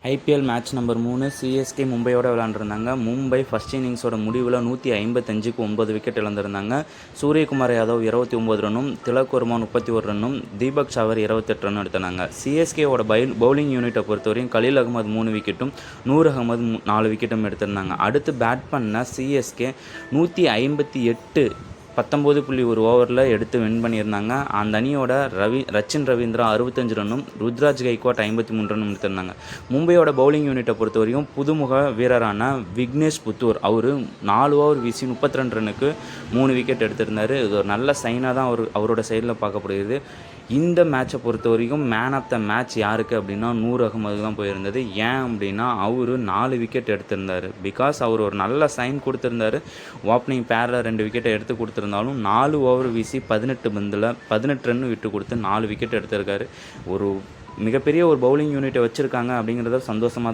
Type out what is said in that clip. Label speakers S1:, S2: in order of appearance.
S1: IPL match number 3 CSK மும்பையோட விளையாண்டுருந்தாங்க. Mumbai first இன்னிங்ஸோட முடிவில் 155க்கு 9 விக்கெட் இழந்திருந்தாங்க. சூரியகுமார் யாதவ் 29 ரன்னும், திலக் வர்மா 31 ரன்னும், தீபக் சாவர் 28 ரன்னும் எடுத்தாங்க. சிஎஸ்கேவோட பவுலிங் யூனிட்டை பொறுத்தவரையும் கலீல் அகமது 3 விக்கெட்டும், நூர் அகமது 4 விக்கெட்டும் எடுத்திருந்தாங்க. அடுத்து பேட் பண்ண சிஎஸ்கே 158 19.1 ஓவரில் எடுத்து வின் பண்ணியிருந்தாங்க. அந்த அணியோட ரச்சின் ரவீந்திரா 65 ரன்னும், ருத்ராஜ் கைக்வாட் 53 ரன்னும் எடுத்திருந்தாங்க. மும்பையோட பவுலிங் யூனிட்டை பொறுத்தவரையும் புதுமுக வீரரான விக்னேஷ் புத்தூர் அவர் 4 ஓவர் வீசி 32 ரன்னுக்கு 3 விக்கெட் எடுத்திருந்தார். இது ஒரு நல்ல சைனாக தான் அவரோட சைடில் பார்க்கப்படுகிறது. இந்த மேட்சை பொறுத்த வரைக்கும் மேன் ஆஃப் த மேட்ச் யாருக்கு அப்படின்னா நூர் அகமது தான் போயிருந்தது. ஏன் அப்படின்னா அவர் 4 விக்கெட் எடுத்திருந்தார். பிகாஸ் அவர் ஒரு நல்ல சைன் கொடுத்துருந்தார். ஓப்பனிங் பேரில் 2 விக்கெட்டை எடுத்து கொடுத்துருந்தாலும் 4 ஓவர் வீசி 18 பந்தில் 18 ரன் விட்டு கொடுத்து 4 விக்கெட் எடுத்திருக்காரு. ஒரு மிகப்பெரிய ஒரு பவுலிங் யூனிட்டை வச்சுருக்காங்க அப்படிங்கிறத சந்தோஷமாக